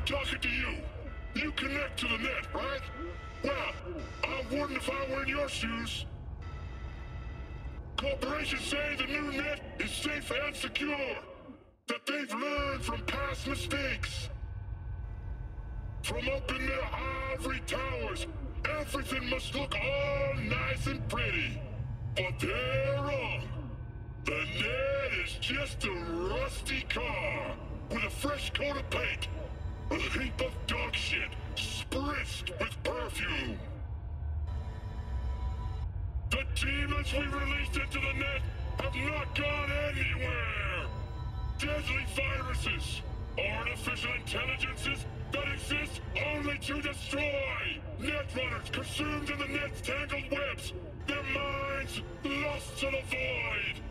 I'm talking to you. You connect to the net, right? Well, I wouldn't if I were in your shoes. Corporations say the new net is safe and secure. That they've learned from past mistakes. From up in their ivory towers, everything must look all nice and pretty. But they're wrong. The net is just a rusty car with a fresh coat of paint. A heap of dog shit spritzed with perfume. The demons we released into the net have not gone anywhere. Deadly viruses, artificial intelligences that exist only to destroy. Netrunners consumed in the net's tangled webs, their minds lost to the void.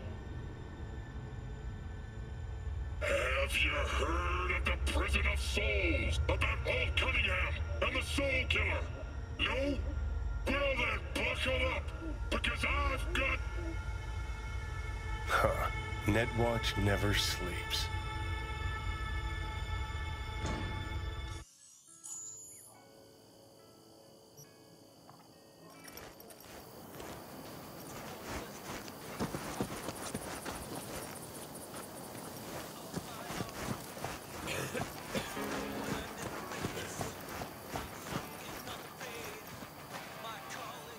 Have you heard of the Prison of Souls? About Alt Cunningham and the Soul Killer? No? Well then, buckle up, because I've got... Huh. Netwatch never sleeps.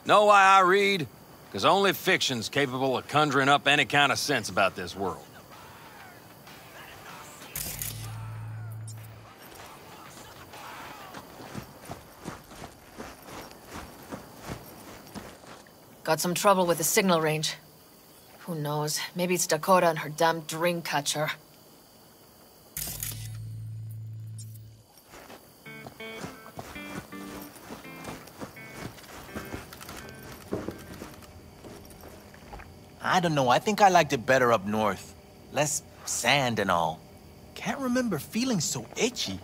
Know why I read? Because only fiction's capable of conjuring up any kind of sense about this world. Got some trouble with the signal range. Who knows? Maybe it's Dakota and her damn dream catcher. I don't know, I think I liked it better up north. Less sand and all. Can't remember feeling so itchy.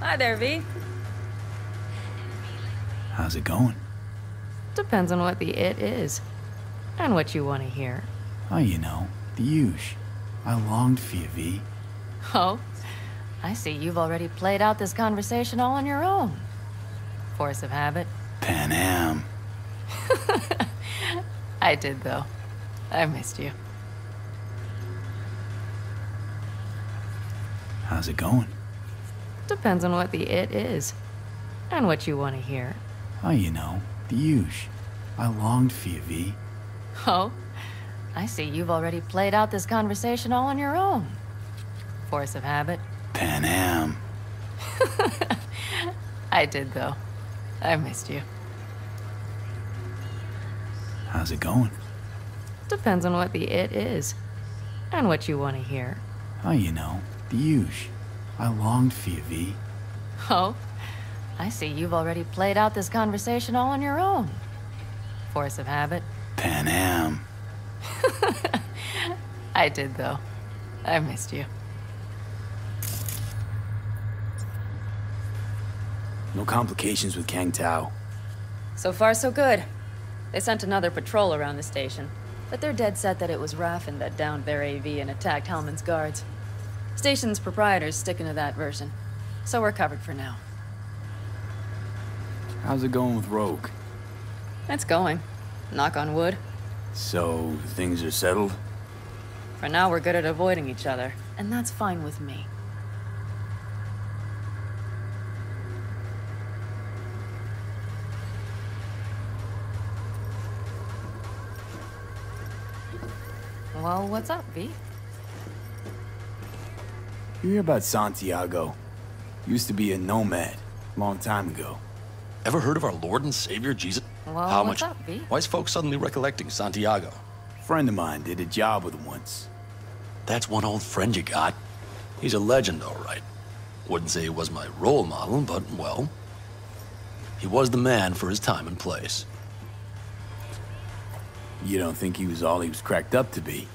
Hi there, V. How's it going? Depends on what the it is. And what you want to hear. Oh, you know, the usual. I longed for you, V. Oh? I see you've already played out this conversation all on your own. Force of habit. Pan Am. I did, though. I missed you. How's it going? Depends on what the it is. And what you want to hear. Oh, you know, the usual. I longed for you, V. Oh? I see you've already played out this conversation all on your own. Force of habit. Pan Am. I did, though. I missed you. How's it going? Depends on what the it is. And what you want to hear. Oh, you know, the usual. I longed for you, V. Oh? I see you've already played out this conversation all on your own. Force of habit. Pan Am. I did, though. I missed you. No complications with Kang Tao. So far, so good. They sent another patrol around the station, but they're dead set that it was Raffen that downed their AV and attacked Hellman's guards. Station's proprietor's sticking to that version, so we're covered for now. How's it going with Rogue? It's going. Knock on wood. So, things are settled? For now, we're good at avoiding each other, and that's fine with me. Well, what's up, V? You hear about Santiago? Used to be a nomad, long time ago. Ever heard of our Lord and Savior, Jesus? Well, what's up, V? Why is folks suddenly recollecting Santiago? Friend of mine did a job with him once. That's one old friend you got. He's a legend, all right. Wouldn't say he was my role model, but, well... He was the man for his time and place. You don't think he was all he was cracked up to be?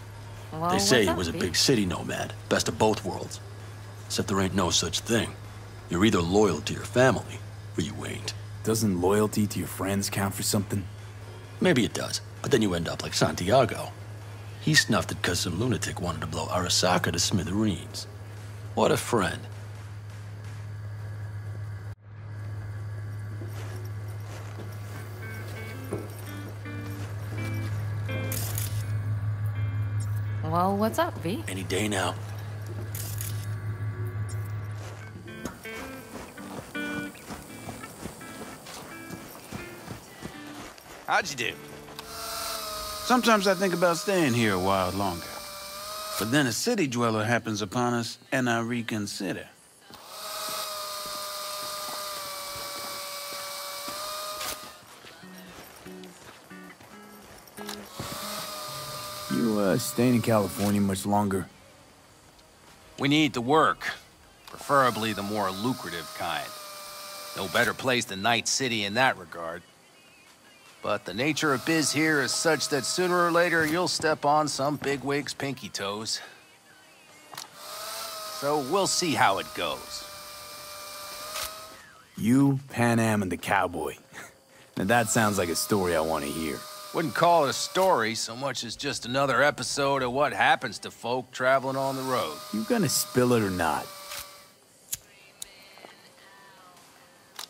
Well, They say what's he up, was a V? big city nomad, best of both worlds. Except there ain't no such thing. You're either loyal to your family, or you ain't. Doesn't loyalty to your friends count for something? Maybe it does, but then you end up like Santiago. He snuffed it because some lunatic wanted to blow Arasaka to smithereens. What a friend. Well, what's up, V? Any day now. How'd you do? Sometimes I think about staying here a while longer. But then a city dweller happens upon us, and I reconsider. You, staying in California much longer? We need to work. Preferably the more lucrative kind. No better place than Night City in that regard. But the nature of biz here is such that sooner or later you'll step on some bigwig's pinky toes. So we'll see how it goes. You, Pan Am, and the cowboy. Now that sounds like a story I want to hear. Wouldn't call it a story so much as just another episode of what happens to folk traveling on the road. You gonna spill it or not?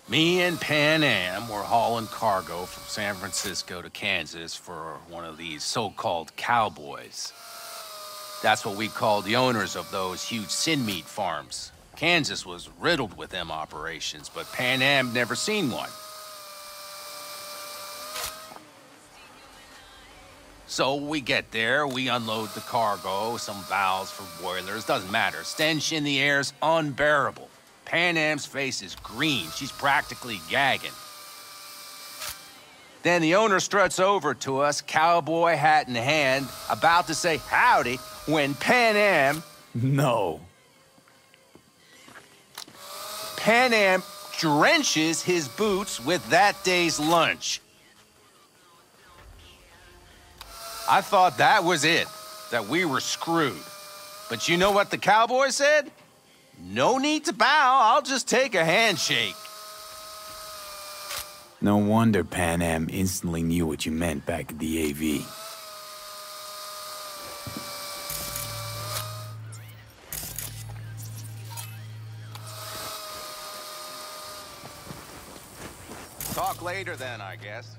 Me and Pan Am were hauling cargo from San Francisco to Kansas for one of these so-called cowboys. That's what we called the owners of those huge sin meat farms. Kansas was riddled with them operations, but Pan Am never seen one. So we get there, we unload the cargo, some valves for boilers, doesn't matter. Stench in the air's unbearable. Pan Am's face is green. She's practically gagging. Then the owner struts over to us, cowboy hat in hand, about to say howdy, when Pan Am... No. Pan Am drenches his boots with that day's lunch. I thought that was it, that we were screwed. But you know what the cowboy said? No need to bow, I'll just take a handshake. No wonder Pan Am instantly knew what you meant back at the AV. Talk later then, I guess.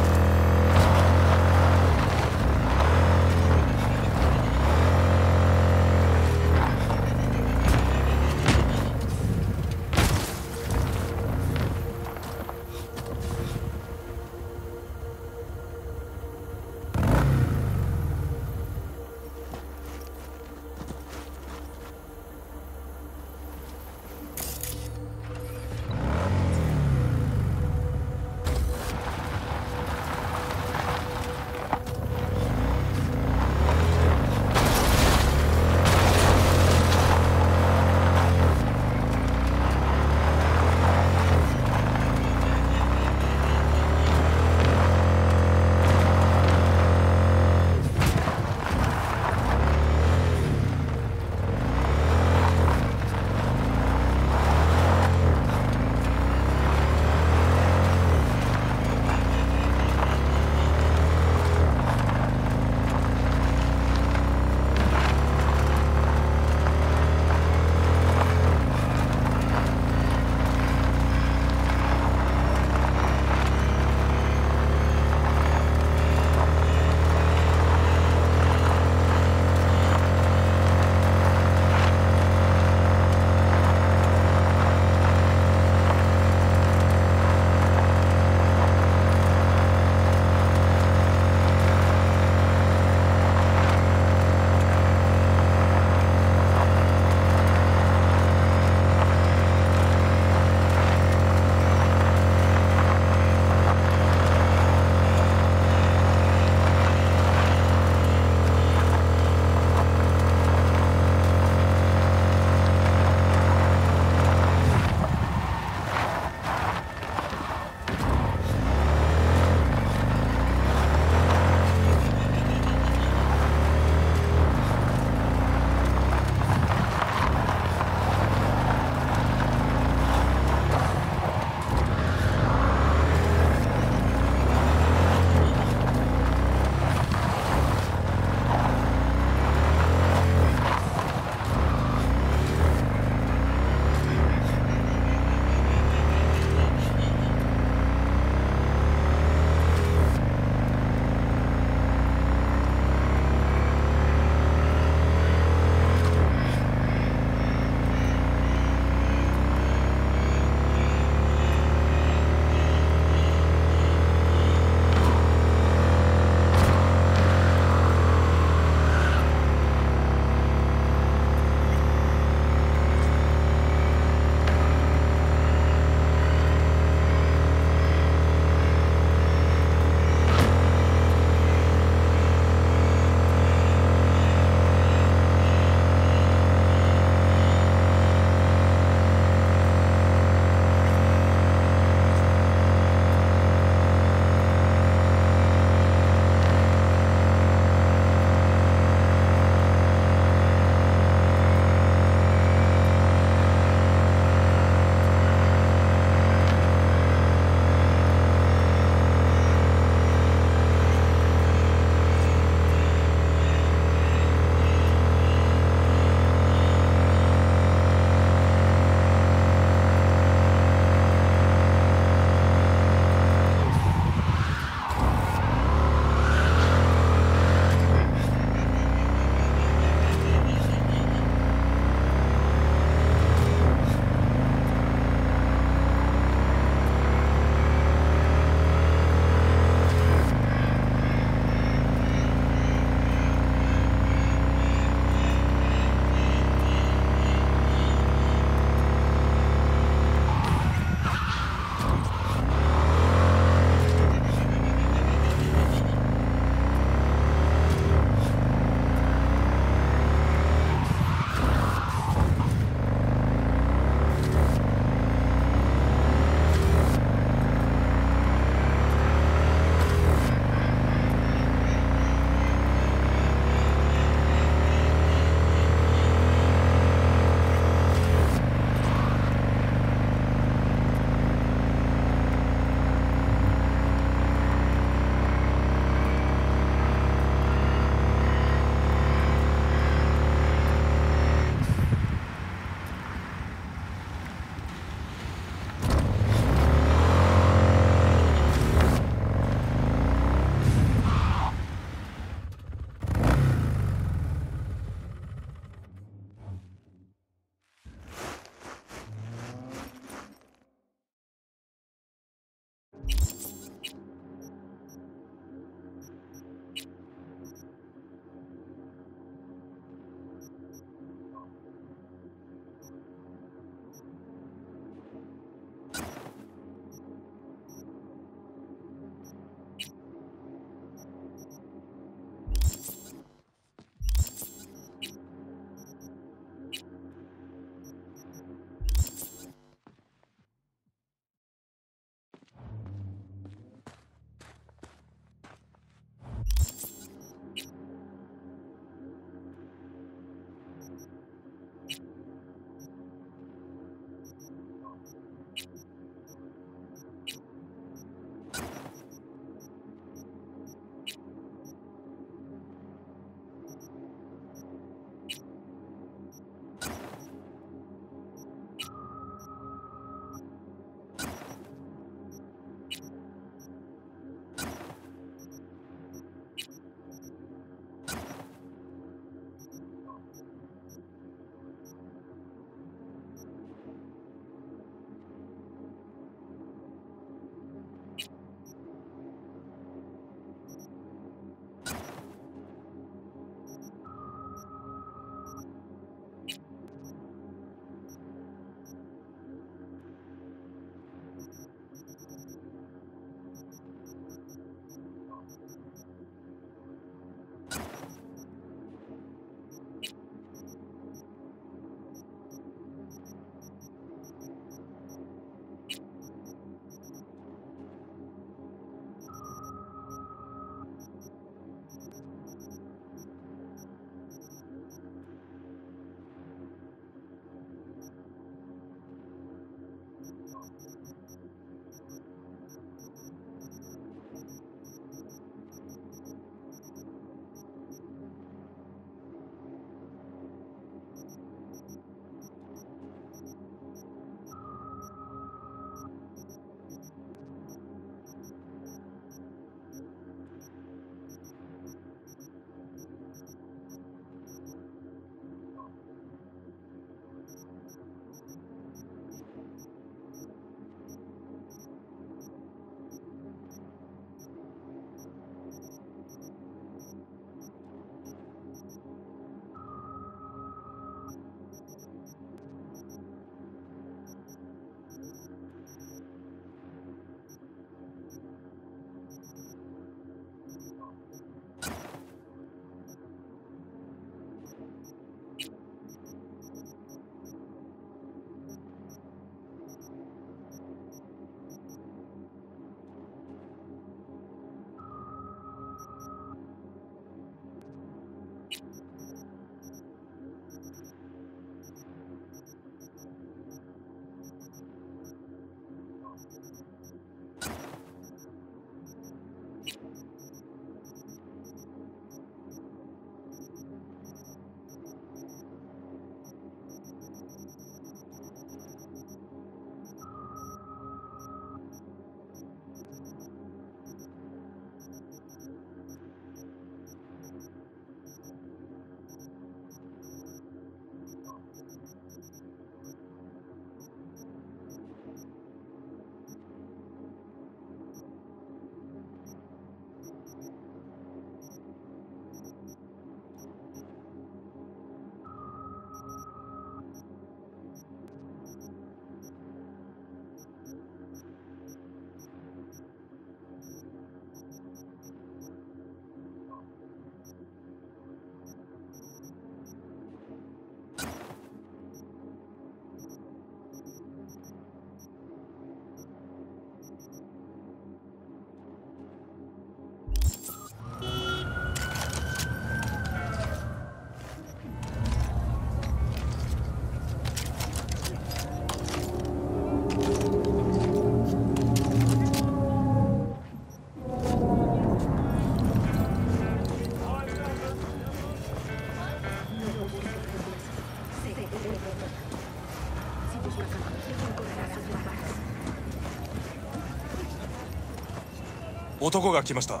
男が来ました。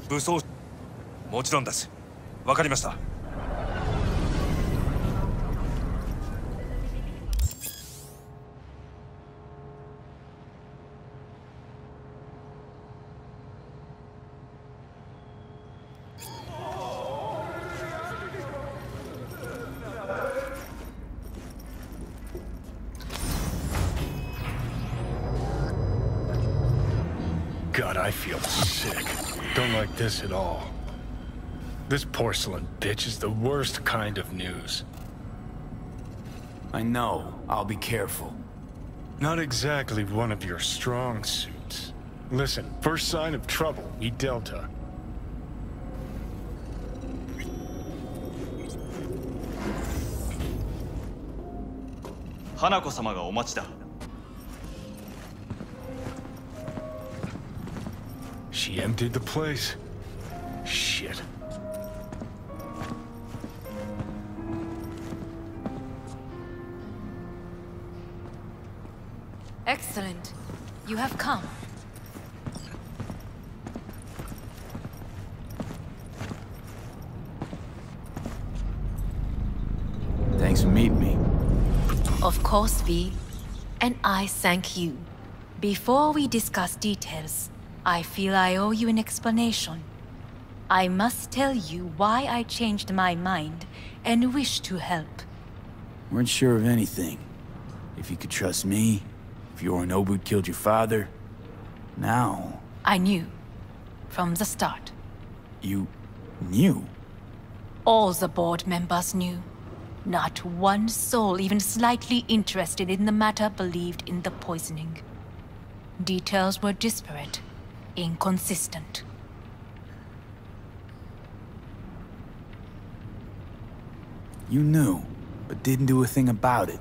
武装。もちろんです。わかりました。God, I feel sick. Don't like this at all. This porcelain bitch is the worst kind of news. I know. I'll be careful. Not exactly one of your strong suits. Listen, first sign of trouble, we Delta. Hanako-sama ga omachi da. She emptied the place. Shit. Excellent. You have come. Thanks for meeting me. Of course, V. And I thank you. Before we discuss details, I feel I owe you an explanation. I must tell you why I changed my mind and wish to help. Weren't sure of anything. If you could trust me, if Yorinobu killed your father. Now... I knew. From the start. You... knew? All the board members knew. Not one soul even slightly interested in the matter believed in the poisoning. Details were disparate, inconsistent. You knew, but didn't do a thing about it.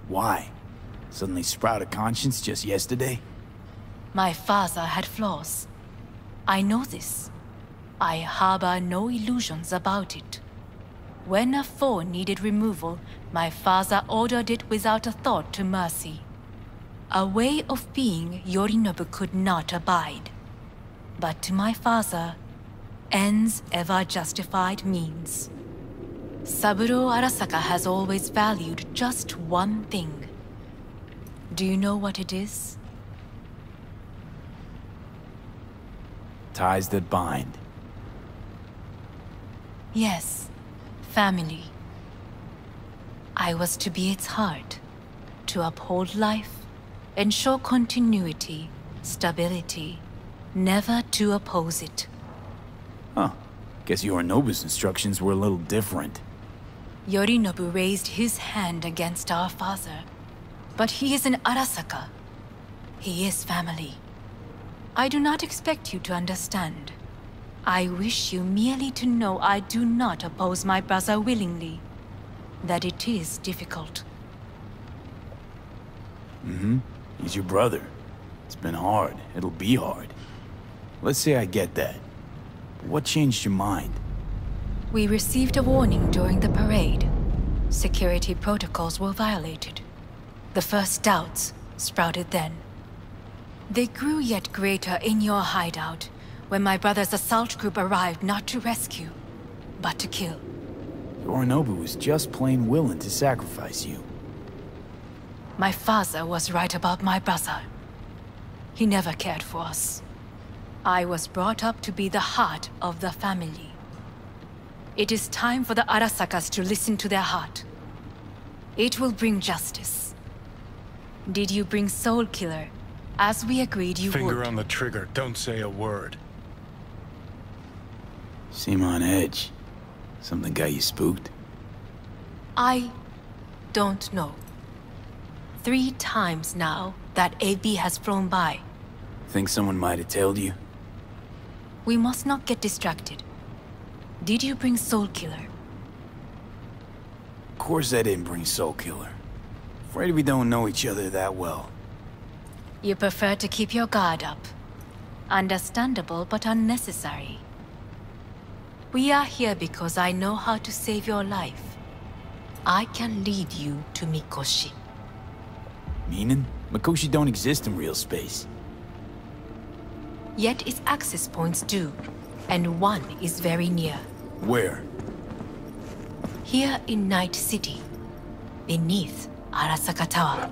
Why? Suddenly sprout a conscience just yesterday? My father had flaws. I know this. I harbor no illusions about it. When a foe needed removal, my father ordered it without a thought to mercy. A way of being Yorinobu could not abide. But to my father, ends ever justified means. Saburo Arasaka has always valued just one thing. Do you know what it is? Ties that bind. Yes, family. I was to be its heart, to uphold life, ensure continuity, stability, never to oppose it. Huh. Guess Yorinobu's instructions were a little different. Yorinobu raised his hand against our father. But he is an Arasaka. He is family. I do not expect you to understand. I wish you merely to know I do not oppose my brother willingly. That it is difficult. Mm-hmm. He's your brother. It's been hard. It'll be hard. Let's say I get that. But what changed your mind? We received a warning during the parade. Security protocols were violated. The first doubts sprouted then. They grew yet greater in your hideout, when my brother's assault group arrived not to rescue, but to kill. Yorinobu was just plain willing to sacrifice you. My father was right about my brother. He never cared for us. I was brought up to be the heart of the family. It is time for the Arasakas to listen to their heart. It will bring justice. Did you bring Soul Killer, as we agreed you would? Finger on the trigger, don't say a word. Seem on edge. Something got you spooked? I don't know. 3 times now that AB has flown by. Think someone might have told you? We must not get distracted. Did you bring Soul Killer? Of course I didn't bring Soul Killer. Afraid we don't know each other that well. You prefer to keep your guard up. Understandable, but unnecessary. We are here because I know how to save your life. I can lead you to Mikoshi. Meaning? Mikoshi don't exist in real space. Yet its access points do, and one is very near. Where? Here in Night City, beneath Arasaka Tower.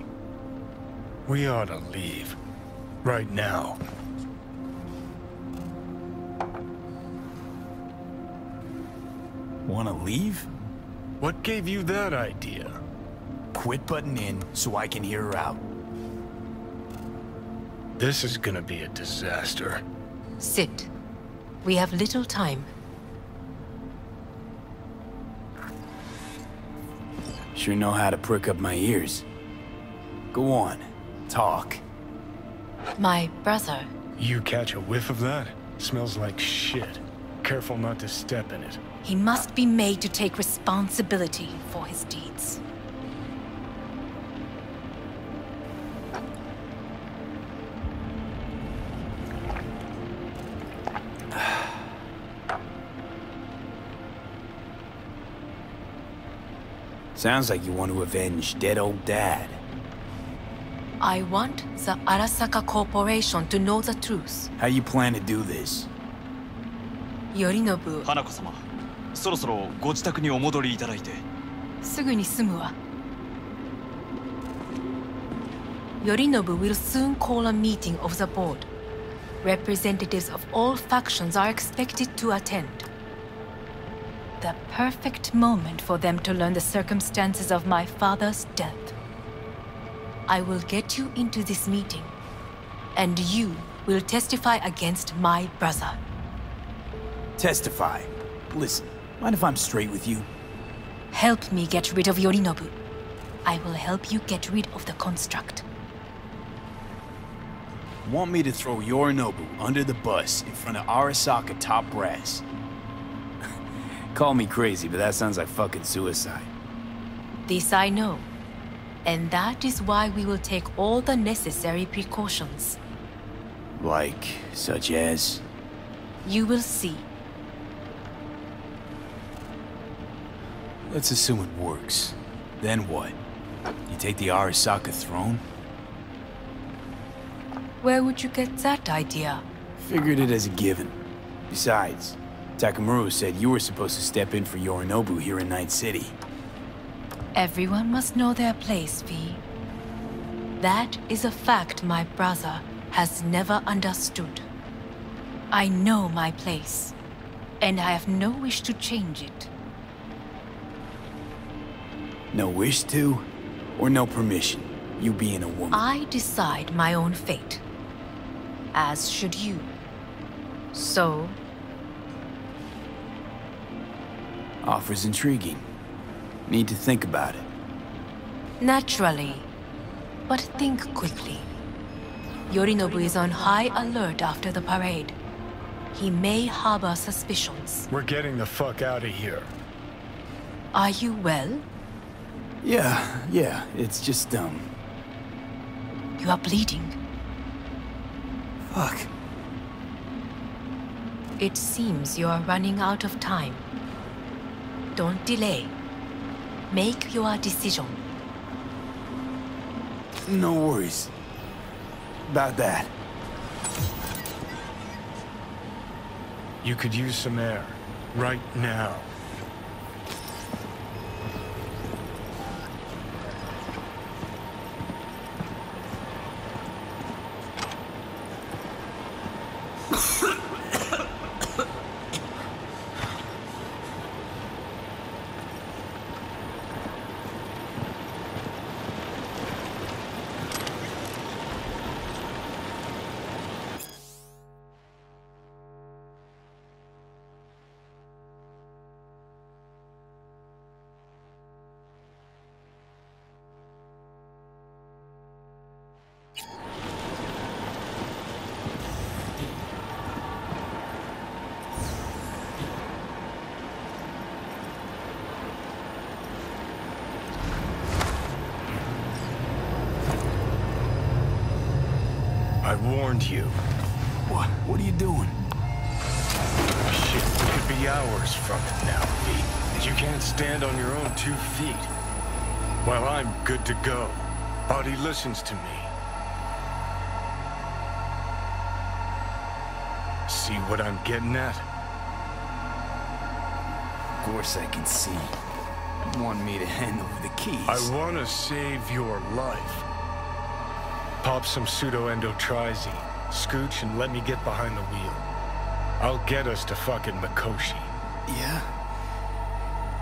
We ought to leave. Right now. Wanna leave? What gave you that idea? Quit butting in so I can hear her out. This is gonna be a disaster. Sit. We have little time. Sure know how to prick up my ears. Go on, talk. My brother. You catch a whiff of that? Smells like shit. Careful not to step in it. He must be made to take responsibility for his deeds. Sounds like you want to avenge dead old dad. I want the Arasaka Corporation to know the truth. How you plan to do this? Yorinobu. 花子様、そろそろご自宅にお戻りいただいて。すぐに済むわ。Yorinobu will soon call a meeting of the board. Representatives of all factions are expected to attend. The perfect moment for them to learn the circumstances of my father's death. I will get you into this meeting, and you will testify against my brother. Testify. Listen, mind if I'm straight with you? Help me get rid of Yorinobu. I will help you get rid of the construct. Want me to throw Yorinobu under the bus in front of Arasaka top brass? Call me crazy, but that sounds like fucking suicide. This I know. And that is why we will take all the necessary precautions. Like, such as? You will see. Let's assume it works. Then what? You take the Arasaka throne? Where would you get that idea? Figured it as a given. Besides, Takamura said you were supposed to step in for Yorinobu here in Night City. Everyone must know their place, V. That is a fact my brother has never understood. I know my place, and I have no wish to change it. No wish to? Or no permission? You being a woman? I decide my own fate. As should you. So? Offer's intriguing. Need to think about it. Naturally. But think quickly. Yorinobu is on high alert after the parade. He may harbor suspicions. We're getting the fuck out of here. Are you well? Yeah, it's just, You are bleeding. Fuck. It seems you are running out of time. Don't delay. Make your decision. No worries. About that. You could use some air. Right now. I warned you. What are you doing? Shit, we could be hours from it now, V. And you can't stand on your own 2 feet. Well, I'm good to go. Body listens to me. See what I'm getting at? Of course I can see. You want me to hand over the keys. I want to save your life. Pop some pseudo-endotrizine, scooch, and let me get behind the wheel. I'll get us to fucking Mikoshi. Yeah?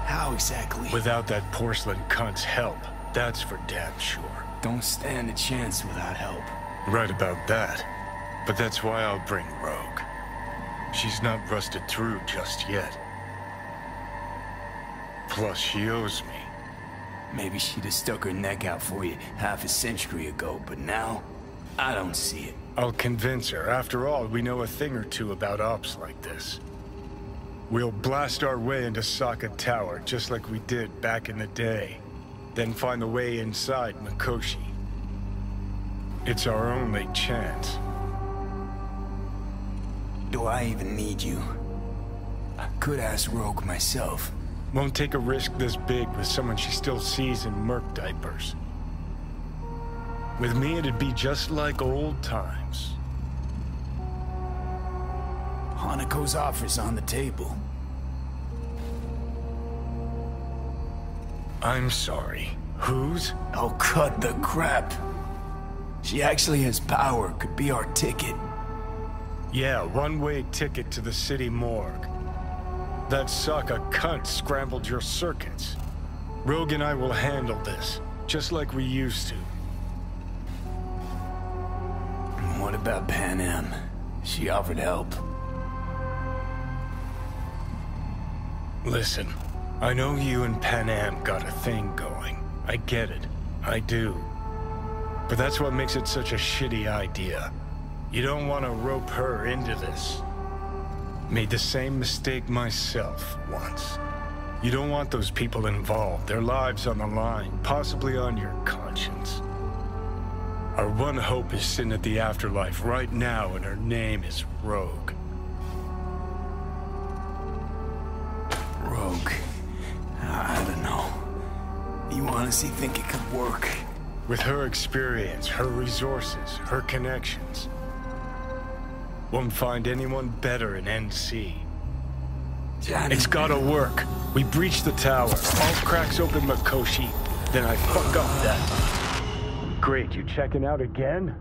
How exactly? Without that porcelain cunt's help, that's for damn sure. Don't stand a chance without help. Right about that. But that's why I'll bring Rogue. She's not rusted through just yet. Plus, she owes me. Maybe she'd have stuck her neck out for you half a century ago, but now, I don't see it. I'll convince her. After all, we know a thing or two about ops like this. We'll blast our way into Sokka Tower, just like we did back in the day. Then find the way inside Mikoshi. It's our only chance. Do I even need you? I could ask Rogue myself. Won't take a risk this big with someone she still sees in merc diapers. With me, it'd be just like old times. Hanako's offer's on the table. I'm sorry. Whose? Oh, cut the crap. She actually has power, could be our ticket. Yeah, one-way ticket to the city morgue. That Sokka cunt scrambled your circuits. Rogue and I will handle this, just like we used to. And what about Pan Am? She offered help. Listen, I know you and Pan Am got a thing going. I get it. I do. But that's what makes it such a shitty idea. You don't want to rope her into this. Made the same mistake myself once. You don't want those people involved, their lives on the line, possibly on your conscience. Our one hope is sitting at the afterlife right now, and her name is Rogue. Rogue. I don't know. You honestly think it could work? With her experience, her resources, her connections. Won't find anyone better in NC. Johnny. It's gotta work. We breach the tower. All cracks open Mikoshi. Then I fuck up that. Great, you checking out again?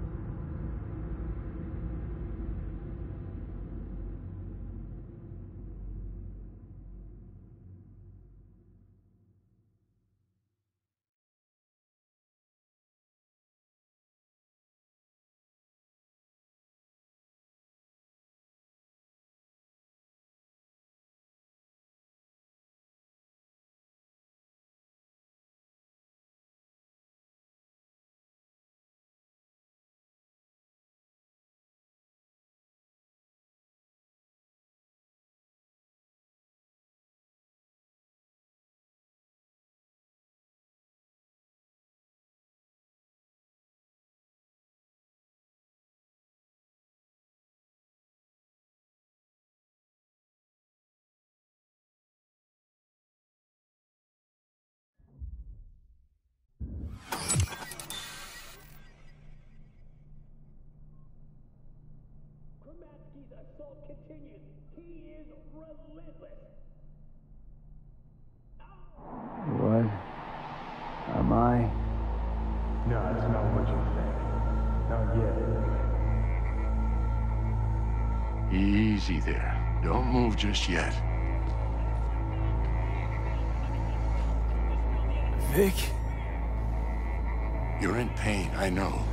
Continues. He is relentless. What? Am I? No, that's not what you think. Not yet. Easy there. Don't move just yet. Vic? You're in pain, I know.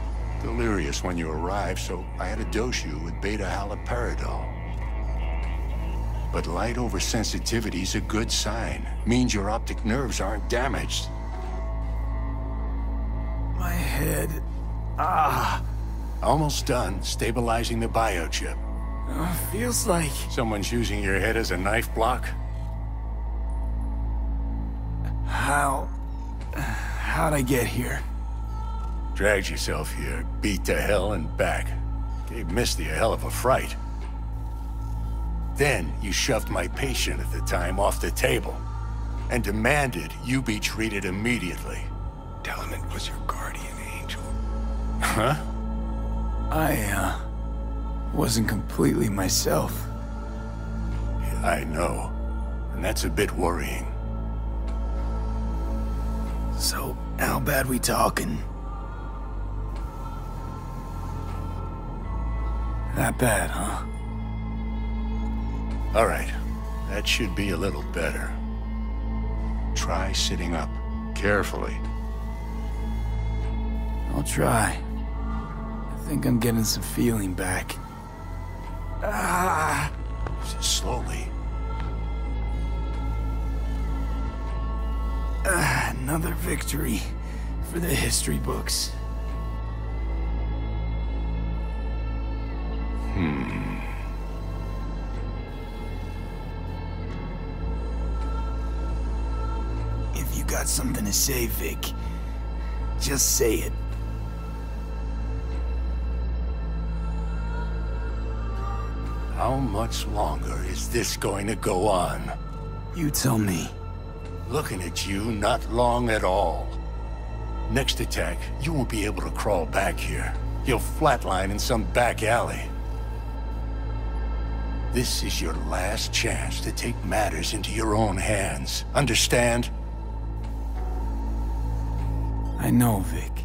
Delirious when you arrived, so I had to dose you with beta-haloperidol. But light oversensitivity's a good sign. Means your optic nerves aren't damaged. My head... Almost done stabilizing the biochip. Feels like... Someone's using your head as a knife block? How'd I get here? Dragged yourself here, beat to hell and back. Gave Misty a hell of a fright. Then you shoved my patient at the time off the table and demanded you be treated immediately. contact element was your guardian angel. Huh? I, wasn't completely myself. Yeah, I know. And that's a bit worrying. So, how bad we talking? That bad, huh? All right. That should be a little better. Try sitting up. Carefully. I'll try. I think I'm getting some feeling back. Ah! Slowly. Another victory for the history books. If you got something to say, Vic, just say it. How much longer is this going to go on? You tell me. Looking at you, not long at all. Next attack, you won't be able to crawl back here. You'll flatline in some back alley. This is your last chance to take matters into your own hands. Understand? I know, Vic.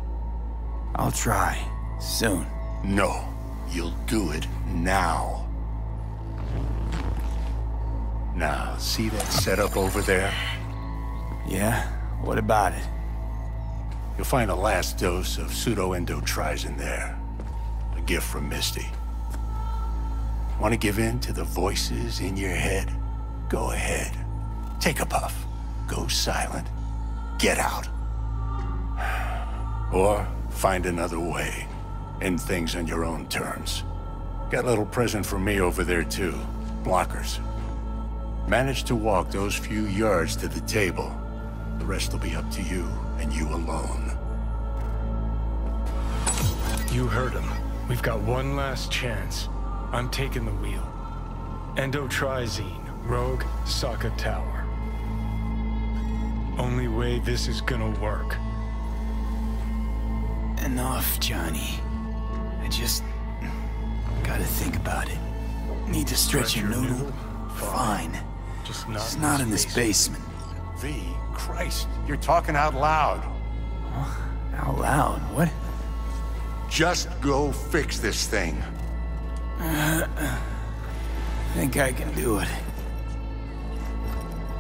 I'll try. Soon. No. You'll do it now. Now, see that setup over there? Yeah? What about it? You'll find a last dose of pseudo-endotrizin there. A gift from Misty. Want to give in to the voices in your head? Go ahead. Take a puff. Go silent. Get out. Or find another way. End things on your own terms. Got a little present for me over there too. Blockers. Manage to walk those few yards to the table. The rest will be up to you, and you alone. You heard him. We've got one last chance. I'm taking the wheel. Endotrizine, Rogue, Sokka Tower. Only way this is gonna work. Enough, Johnny. I just gotta think about it. Need to stretch your noodle? Fine. Just not in this basement. V, Christ, you're talking out loud. Out loud? What? Just go fix this thing. Think I can do it.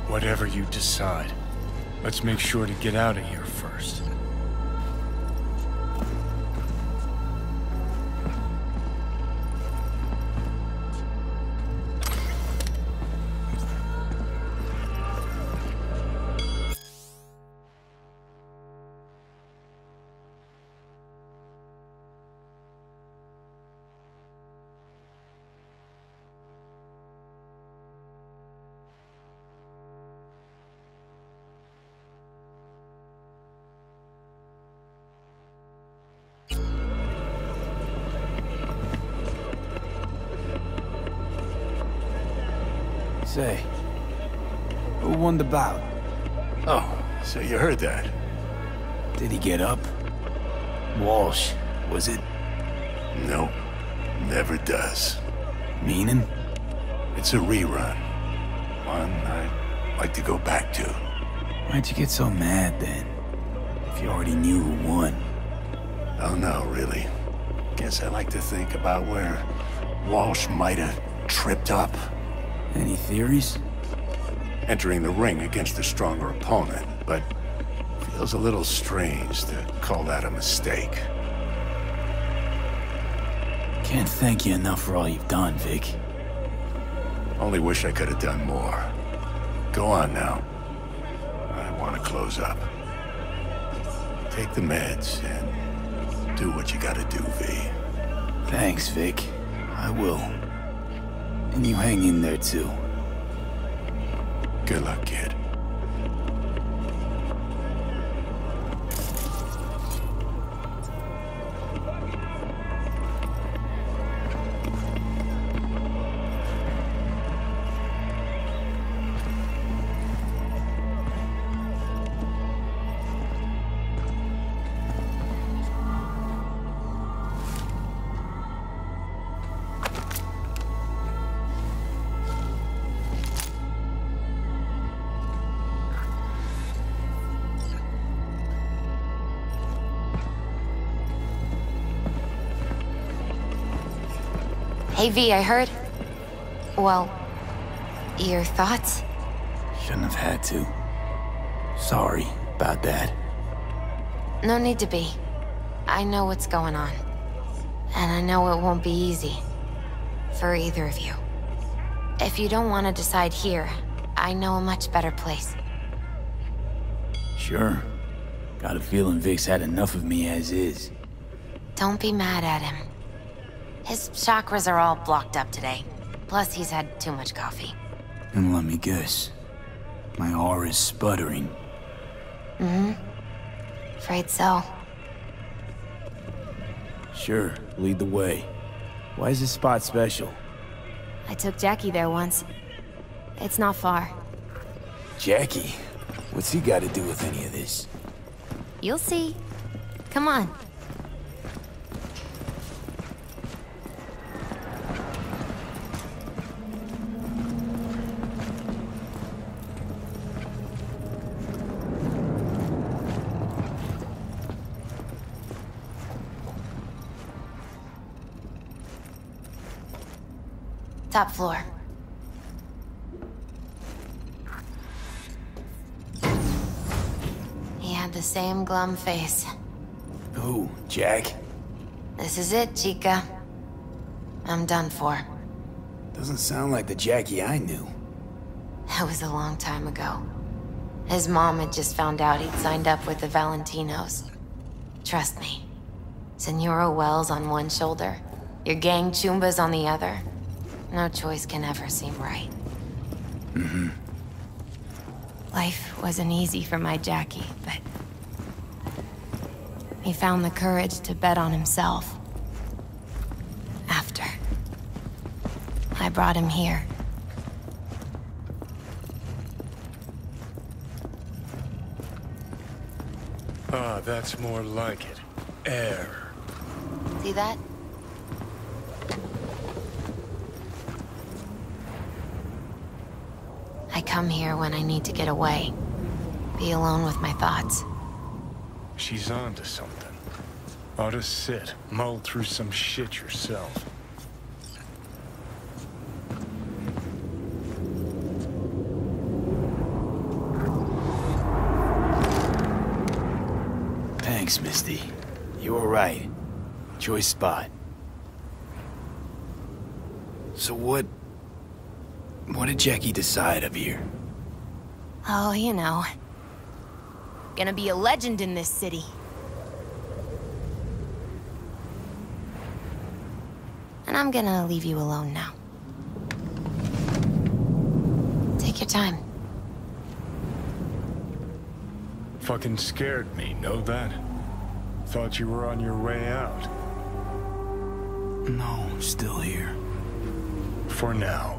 Whatever you decide. Let's make sure to get out of here first. Say, who won the bout? Oh, so you heard that? Did he get up? Walsh, was it? Nope, never does. Meaning? It's a rerun. One I'd like to go back to. Why'd you get so mad then? If you already knew who won. Oh no, really. Guess I like to think about where Walsh might have tripped up. Any theories? Entering the ring against a stronger opponent, but feels a little strange to call that a mistake. Can't thank you enough for all you've done, Vic. Only wish I could have done more. Go on now. I want to close up. Take the meds and do what you gotta do, V. Thanks, Vic. I will. And you hang in there, too. Good luck, kid. Hey V, I heard... Well, your thoughts? Shouldn't have had to. Sorry about that. No need to be. I know what's going on. And I know it won't be easy. For either of you. If you don't want to decide here, I know a much better place. Sure. Got a feeling Vic's had enough of me as is. Don't be mad at him. His chakras are all blocked up today. Plus, he's had too much coffee. And let me guess. My aura's sputtering. Mm-hmm. Afraid so. Sure, lead the way. Why is this spot special? I took Jackie there once. It's not far. Jackie? What's he got to do with any of this? You'll see. Come on. Top floor. He had the same glum face. Who, Jack? This is it, Chica. I'm done for. Doesn't sound like the Jackie I knew. That was a long time ago. His mom had just found out he'd signed up with the Valentinos. Trust me. Senora Wells on one shoulder, your gang Chumbas on the other. No choice can ever seem right. Mm-hmm. Life wasn't easy for my Jackie, but... he found the courage to bet on himself. After. I brought him here. Ah, that's more like it. Air. See that? I come here when I need to get away. Be alone with my thoughts. She's onto something. Ought to sit, mull through some shit yourself. Thanks, Misty. You were right. Choice spot. So what did Jackie decide up here? Oh, you know. Gonna be a legend in this city. And I'm gonna leave you alone now. Take your time. Fucking scared me, know that? Thought you were on your way out. No, still here. For now.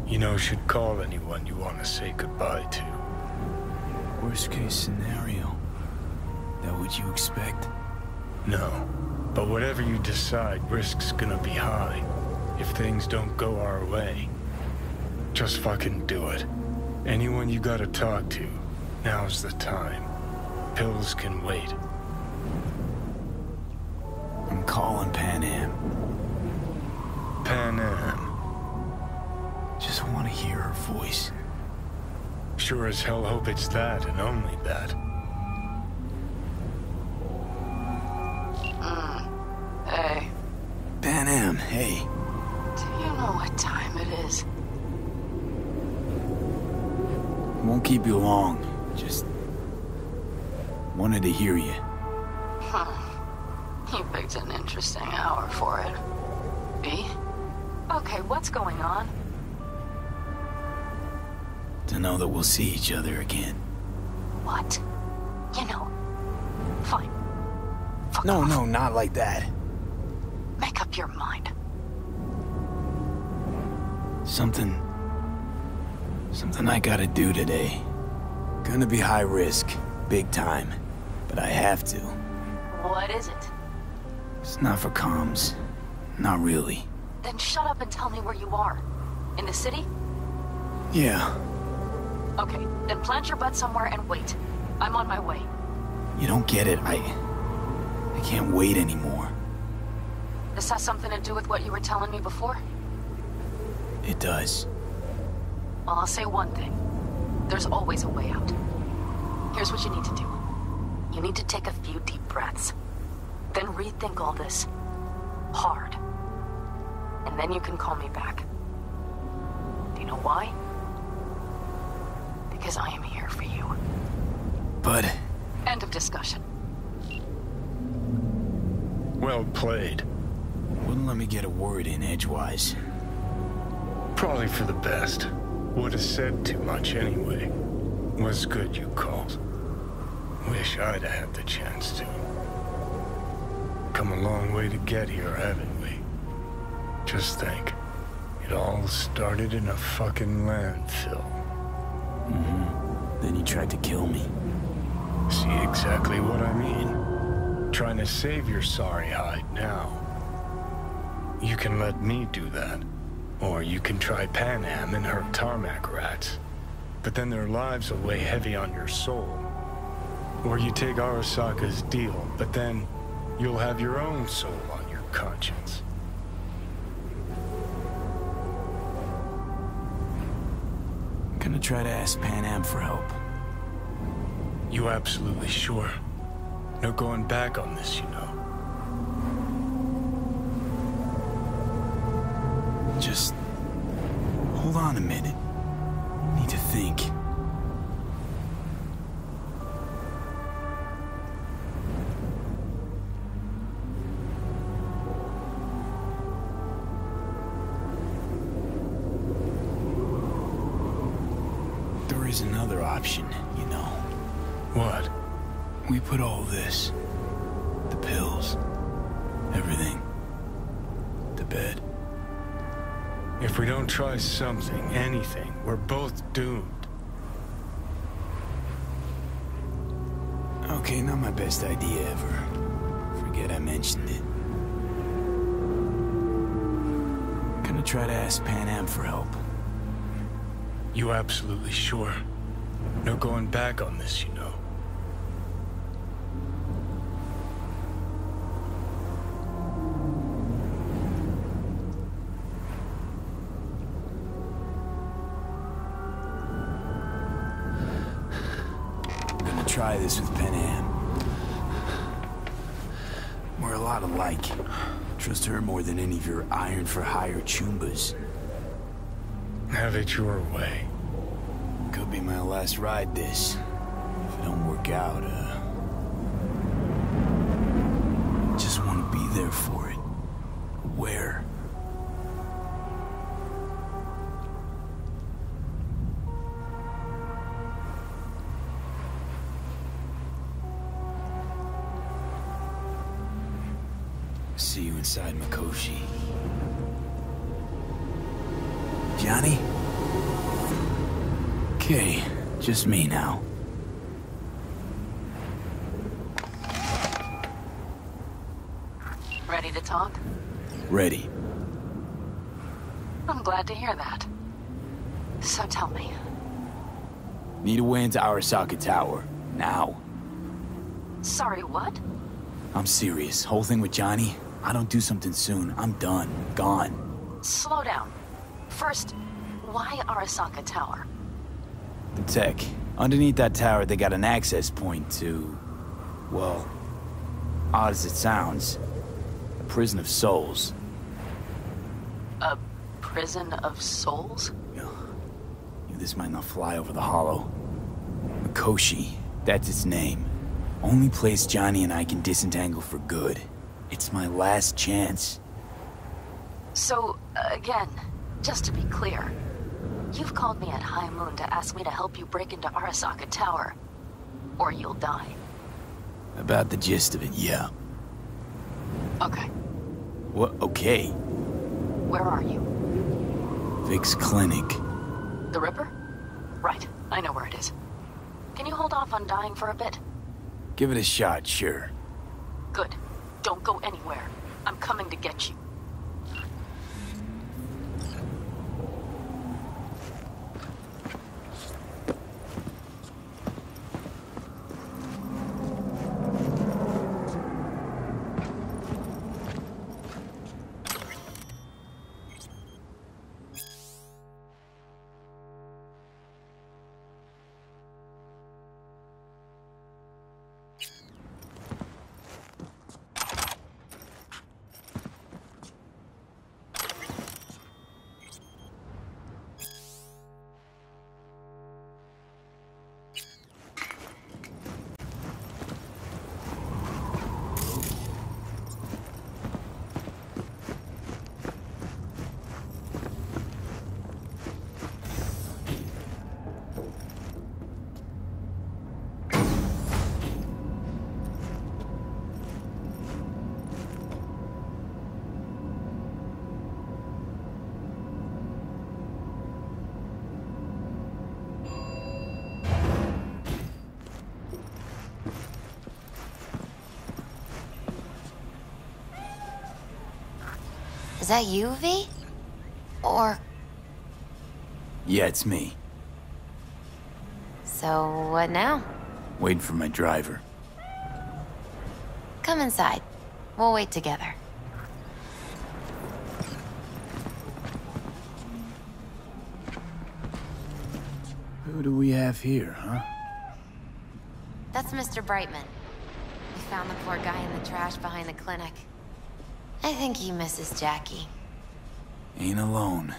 You know, should call anyone you want to say goodbye to. Worst case scenario. That what you expect? No. But whatever you decide, risk's gonna be high. If things don't go our way. Just fucking do it. Anyone you gotta talk to, now's the time. Pills can wait. I'm calling Pan Am. Pan Am. Just want to hear her voice. Sure as hell hope it's that and only that. Hey. Pan Am, hey. Do you know what time it is? Won't keep you long. Just wanted to hear you. Huh. You picked an interesting hour for it. B? Okay, what's going on? To know that we'll see each other again. What? You know. Fine. Fuck No, off. no, not like that. Make up your mind. Something I gotta do today. Gonna be high risk, big time. But I have to. What is it? It's not for comms. Not really. Then shut up and tell me where you are. In the city? Yeah. Okay, then plant your butt somewhere and wait. I'm on my way. You don't get it. I can't wait anymore. This has something to do with what you were telling me before? It does. Well, I'll say one thing. There's always a way out. Here's what you need to do. You need to take a few deep breaths. Then rethink all this. Hard. And then you can call me back. Do you know why? Because I am here for you. But... End of discussion. Well played. Wouldn't let me get a word in edgewise. Probably for the best. Would have said too much anyway. Was good you called. Wish I'd had the chance to. Come a long way to get here, haven't we? Just think. It all started in a fucking landfill. Mm-hmm. Then you tried to kill me. See exactly what I mean? Trying to save your sorry hide now. You can let me do that. Or you can try Pan Am and her tarmac rats. But then their lives will weigh heavy on your soul. Or you take Arasaka's deal, but then you'll have your own soul on your conscience. I'm gonna try to ask Pan Am for help. You absolutely sure? No going back on this, you know. Just... hold on a minute. Need to think. There is another option, you know. What? We put all this, the pills, everything, to bed. If we don't try something, anything, we're both doomed. Okay, not my best idea ever. Forget I mentioned it. Gonna try to ask Pan Am for help. You absolutely sure? No going back on this, you know. Try this with Pan Am. We're a lot alike. Trust her more than any of your iron-for-hire chumbas. Have it your way. Could be my last ride, this. If it don't work out, just want to be there for it. Where? See you inside Mikoshi. Johnny? Okay, just me now. Ready to talk? Ready. I'm glad to hear that. So tell me. Need a way into Arasaka Tower. Now. Sorry, what? I'm serious. Whole thing with Johnny, I don't do something soon, I'm done. Gone. Slow down. First, why Arasaka Tower? The tech. Underneath that tower, they got an access point to... well, odd as it sounds, a prison of souls. A prison of souls? This might not fly over the hollow. Mikoshi, that's its name. Only place Johnny and I can disentangle for good. It's my last chance. So, again, just to be clear, you've called me at high moon to ask me to help you break into Arasaka Tower, or you'll die. About the gist of it, yeah. Okay. What? Okay. Where are you? Vic's clinic. The Ripper? Right, I know where it is. Can you hold off on dying for a bit? Give it a shot, sure. Good. Don't go anywhere. I'm coming to get you. Is that you, V? Or... Yeah, it's me. So, what now? Waiting for my driver. Come inside. We'll wait together. Who do we have here, huh? That's Mr. Brightman. We found the poor guy in the trash behind the clinic. I think he misses Jackie. Ain't alone.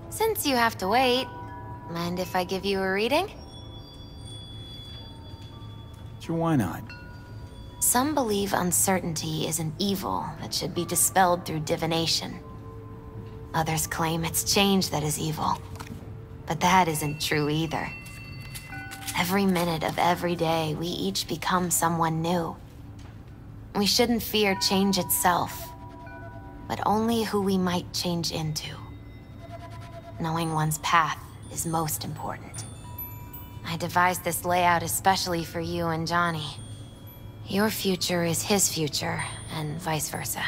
Since you have to wait, mind if I give you a reading? Sure, why not? Some believe uncertainty is an evil that should be dispelled through divination. Others claim it's change that is evil. But that isn't true either. Every minute of every day, we each become someone new. We shouldn't fear change itself, but only who we might change into. Knowing one's path is most important. I devised this layout especially for you and Johnny. Your future is his future, and vice versa.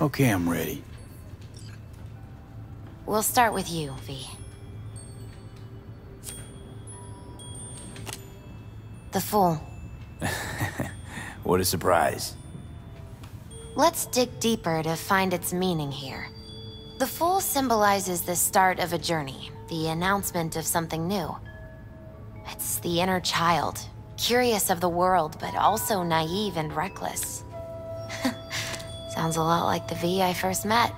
Okay, I'm ready. We'll start with you, V. The Fool. What a surprise. Let's dig deeper to find its meaning here. The Fool symbolizes the start of a journey, the announcement of something new. It's the inner child, curious of the world, but also naive and reckless. Sounds a lot like the V I first met.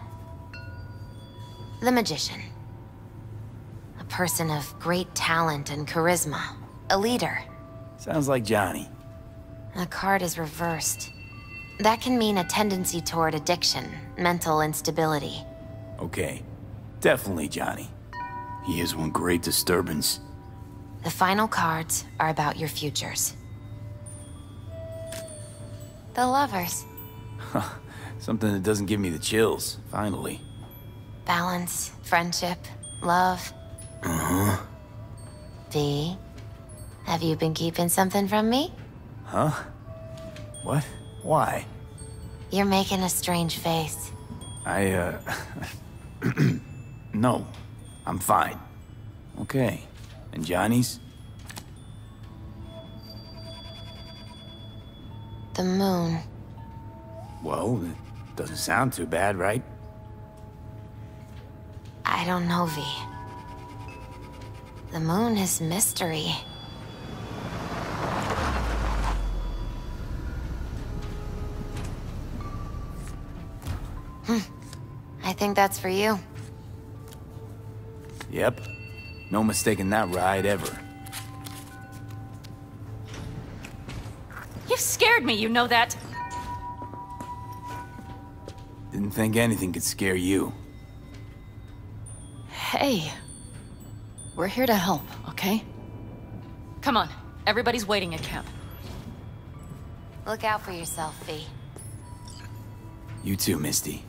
The Magician. A person of great talent and charisma. A leader. Sounds like Johnny. The card is reversed. That can mean a tendency toward addiction, mental instability. Okay, definitely Johnny. He is one great disturbance. The final cards are about your futures. The Lovers. Something that doesn't give me the chills, finally. Balance, friendship, love. Uh-huh. V, have you been keeping something from me? Huh? What? Why? You're making a strange face. No, I'm fine. Okay, and Johnny's? The moon. Well, it doesn't sound too bad, right? I don't know, V. The moon is mystery. I think that's for you. Yep. No mistaking that ride ever. You scared me, you know that? Didn't think anything could scare you. Hey. We're here to help, okay? Come on, everybody's waiting at camp. Look out for yourself, V. You too, Misty.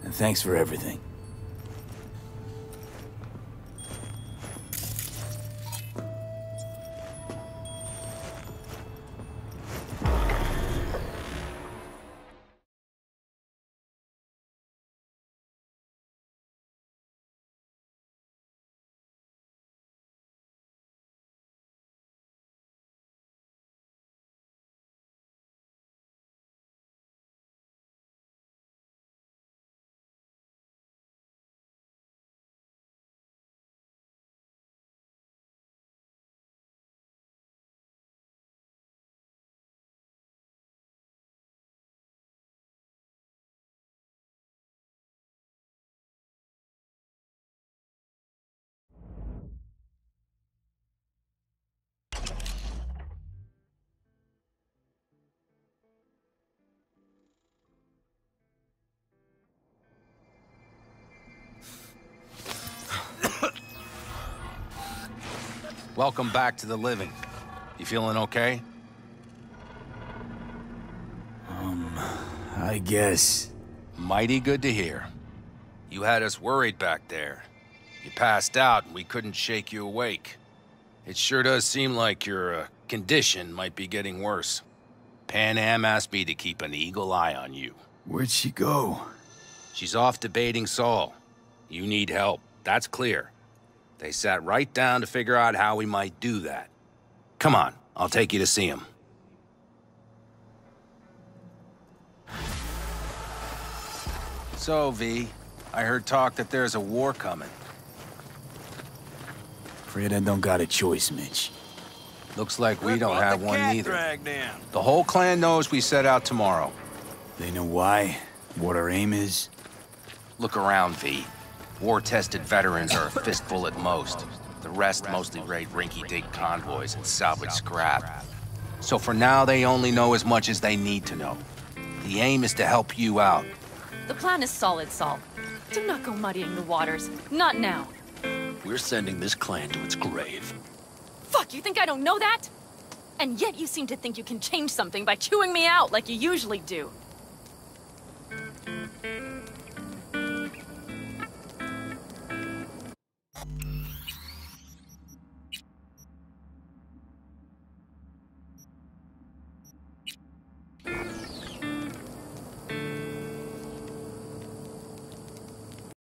And thanks for everything. Welcome back to the living. You feeling okay? I guess. Mighty good to hear. You had us worried back there. You passed out and we couldn't shake you awake. It sure does seem like your condition might be getting worse. Pan Am asked me to keep an eagle eye on you. Where'd she go? She's off debating Saul. You need help, that's clear. They sat right down to figure out how we might do that. Come on, I'll take you to see him. So, V, I heard talk that there's a war coming. Afraid I don't got a choice, Mitch. Looks like we don't have one neither. Dragged in. The whole clan knows we set out tomorrow. They know why? What our aim is? Look around, V. War-tested veterans are a fistful at most. The rest mostly raid rinky-dink convoys and salvage scrap. So for now, they only know as much as they need to know. The aim is to help you out. The plan is solid, Saul. Do not go muddying the waters. Not now. We're sending this clan to its grave. Fuck, you think I don't know that? And yet you seem to think you can change something by chewing me out like you usually do.